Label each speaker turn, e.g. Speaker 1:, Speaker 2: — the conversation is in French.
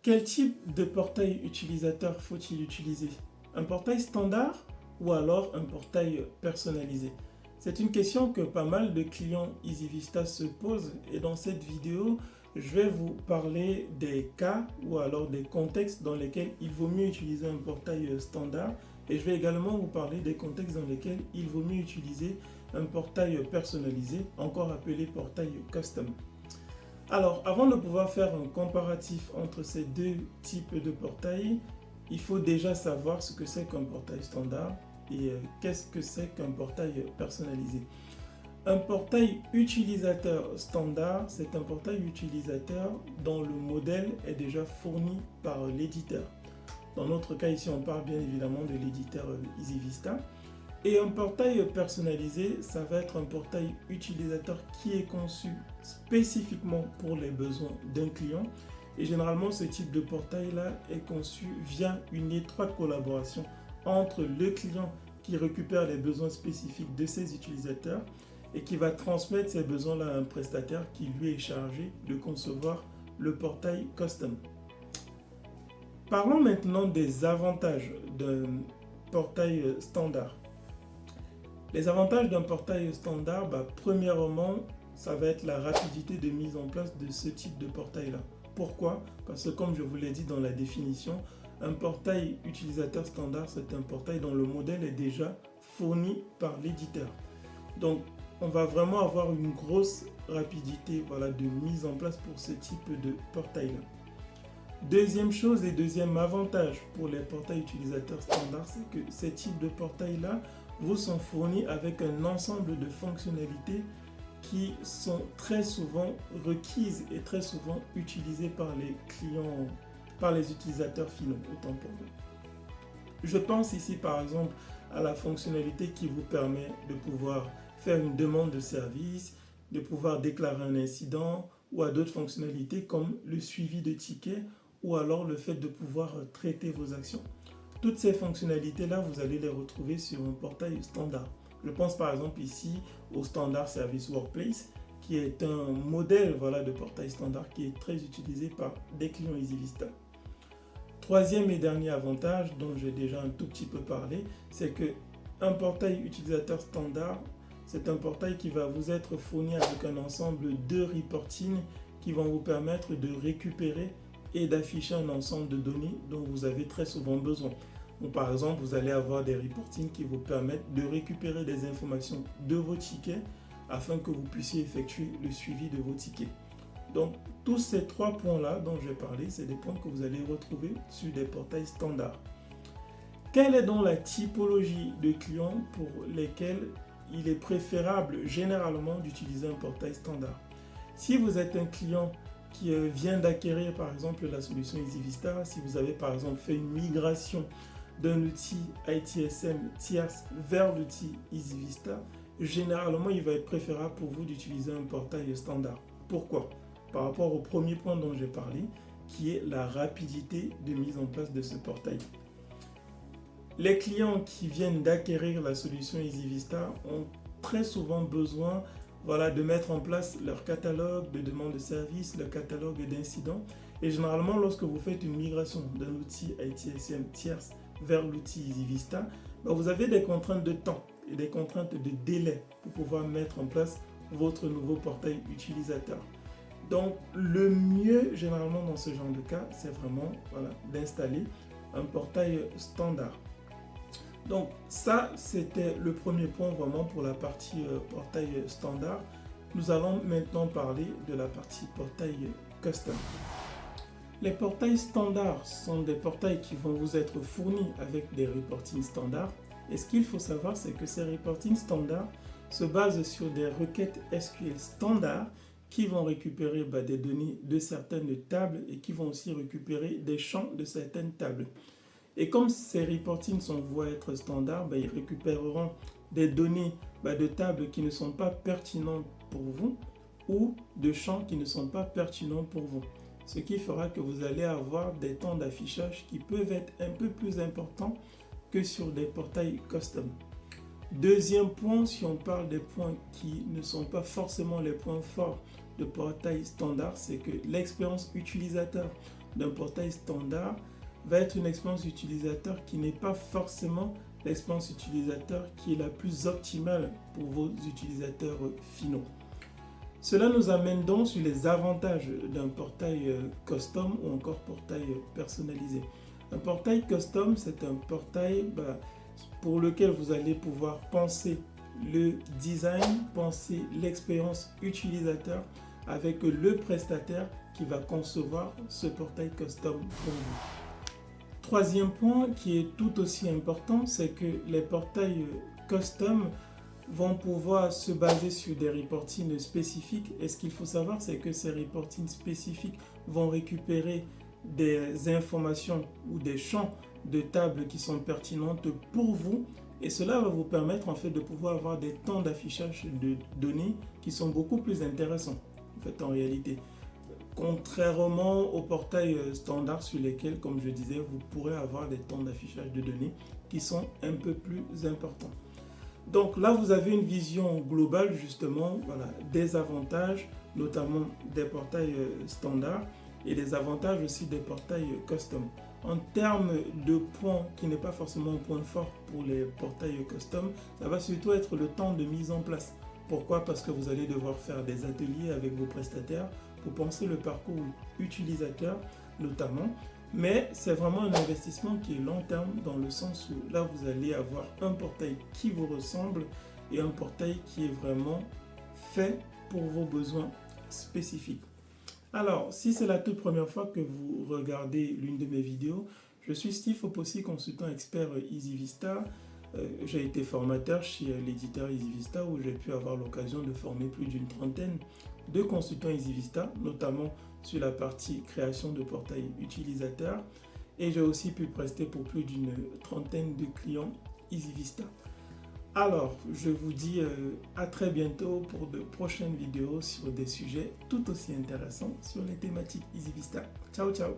Speaker 1: Quel type de portail utilisateur faut-il utiliser? Un portail standard ou alors un portail personnalisé? C'est une question que pas mal de clients EasyVista se posent et dans cette vidéo, je vais vous parler des cas ou alors des contextes dans lesquels il vaut mieux utiliser un portail standard et je vais également vous parler des contextes dans lesquels il vaut mieux utiliser un portail personnalisé, encore appelé portail custom. Alors, avant de pouvoir faire un comparatif entre ces deux types de portails, il faut déjà savoir ce que c'est qu'un portail standard et qu'est-ce que c'est qu'un portail personnalisé. Un portail utilisateur standard, c'est un portail utilisateur dont le modèle est déjà fourni par l'éditeur. Dans notre cas ici, on parle bien évidemment de l'éditeur EasyVista. Et un portail personnalisé, ça va être un portail utilisateur qui est conçu spécifiquement pour les besoins d'un client. Et généralement, ce type de portail-là est conçu via une étroite collaboration entre le client qui récupère les besoins spécifiques de ses utilisateurs et qui va transmettre ces besoins-là à un prestataire qui lui est chargé de concevoir le portail custom. Parlons maintenant des avantages d'un portail standard. Les avantages d'un portail standard, premièrement, ça va être la rapidité de mise en place de ce type de portail-là. Pourquoi? Parce que comme je vous l'ai dit dans la définition, un portail utilisateur standard, c'est un portail dont le modèle est déjà fourni par l'éditeur. Donc, on va vraiment avoir une grosse rapidité de mise en place pour ce type de portail-là. Deuxième chose et deuxième avantage pour les portails utilisateurs standards, c'est que ces types de portails-là vous sont fournis avec un ensemble de fonctionnalités qui sont très souvent requises et très souvent utilisées par les clients, par les utilisateurs finaux, autant pour nous. Je pense ici par exemple à la fonctionnalité qui vous permet de pouvoir faire une demande de service, de pouvoir déclarer un incident ou à d'autres fonctionnalités comme le suivi de tickets ou alors le fait de pouvoir traiter vos actions. Toutes ces fonctionnalités-là, vous allez les retrouver sur un portail standard. Je pense par exemple ici au Standard Service Workplace, qui est un modèle de portail standard qui est très utilisé par des clients EasyVista. Troisième et dernier avantage, dont j'ai déjà un tout petit peu parlé, c'est qu'un portail utilisateur standard, c'est un portail qui va vous être fourni avec un ensemble de reporting qui vont vous permettre de récupérer et d'afficher un ensemble de données dont vous avez très souvent besoin. Donc, par exemple, vous allez avoir des reportings qui vous permettent de récupérer des informations de vos tickets afin que vous puissiez effectuer le suivi de vos tickets. Donc, tous ces trois points-là dont j'ai parlé, c'est des points que vous allez retrouver sur des portails standards. Quelle est donc la typologie de clients pour lesquels il est préférable généralement d'utiliser un portail standard? Si vous êtes un client qui vient d'acquérir par exemple la solution EasyVista, si vous avez par exemple fait une migration d'un outil ITSM tierce vers l'outil EasyVista, généralement il va être préférable pour vous d'utiliser un portail standard. Pourquoi? Par rapport au premier point dont j'ai parlé, qui est la rapidité de mise en place de ce portail. Les clients qui viennent d'acquérir la solution EasyVista ont très souvent besoin de mettre en place leur catalogue de demandes de services, leur catalogue d'incidents. Et généralement, lorsque vous faites une migration d'un outil ITSM tierce vers l'outil EasyVista, vous avez des contraintes de temps et des contraintes de délai pour pouvoir mettre en place votre nouveau portail utilisateur. Donc, le mieux généralement dans ce genre de cas, c'est vraiment d'installer un portail standard. Donc ça, c'était le premier point vraiment pour la partie portail standard. Nous allons maintenant parler de la partie portail custom. Les portails standards sont des portails qui vont vous être fournis avec des reportings standards. Et ce qu'il faut savoir, c'est que ces reportings standards se basent sur des requêtes SQL standards qui vont récupérer des données de certaines tables et qui vont aussi récupérer des champs de certaines tables. Et comme ces reportings sont voués à être standards, ils récupéreront des données de tables qui ne sont pas pertinentes pour vous ou de champs qui ne sont pas pertinents pour vous. Ce qui fera que vous allez avoir des temps d'affichage qui peuvent être un peu plus importants que sur des portails custom. Deuxième point, si on parle des points qui ne sont pas forcément les points forts de portail standard, c'est que l'expérience utilisateur d'un portail standard va être une expérience utilisateur qui n'est pas forcément l'expérience utilisateur qui est la plus optimale pour vos utilisateurs finaux. Cela nous amène donc sur les avantages d'un portail custom ou encore portail personnalisé. Un portail custom, c'est un portail pour lequel vous allez pouvoir penser le design, penser l'expérience utilisateur avec le prestataire qui va concevoir ce portail custom pour vous. Troisième point qui est tout aussi important, c'est que les portails custom vont pouvoir se baser sur des reportings spécifiques. Et ce qu'il faut savoir, c'est que ces reportings spécifiques vont récupérer des informations ou des champs de table qui sont pertinentes pour vous. Et cela va vous permettre en fait de pouvoir avoir des temps d'affichage de données qui sont beaucoup plus intéressants en fait en réalité. Contrairement aux portails standards sur lesquels, comme je disais, vous pourrez avoir des temps d'affichage de données qui sont un peu plus importants. Donc là, vous avez une vision globale justement des avantages, notamment des portails standards et des avantages aussi des portails custom. En termes de points qui n'est pas forcément un point fort pour les portails custom, ça va surtout être le temps de mise en place. Pourquoi? Parce que vous allez devoir faire des ateliers avec vos prestataires pour penser le parcours utilisateur notamment. Mais c'est vraiment un investissement qui est long terme dans le sens où là vous allez avoir un portail qui vous ressemble et un portail qui est vraiment fait pour vos besoins spécifiques. Alors, si c'est la toute première fois que vous regardez l'une de mes vidéos, je suis Steve Opossi, consultant expert EasyVista. J'ai été formateur chez l'éditeur EasyVista où j'ai pu avoir l'occasion de former plus d'une trentaine de consultants EasyVista, notamment sur la partie création de portails utilisateurs. Et j'ai aussi pu prester pour plus d'une trentaine de clients EasyVista. Alors, je vous dis à très bientôt pour de prochaines vidéos sur des sujets tout aussi intéressants sur les thématiques EasyVista. Ciao, ciao!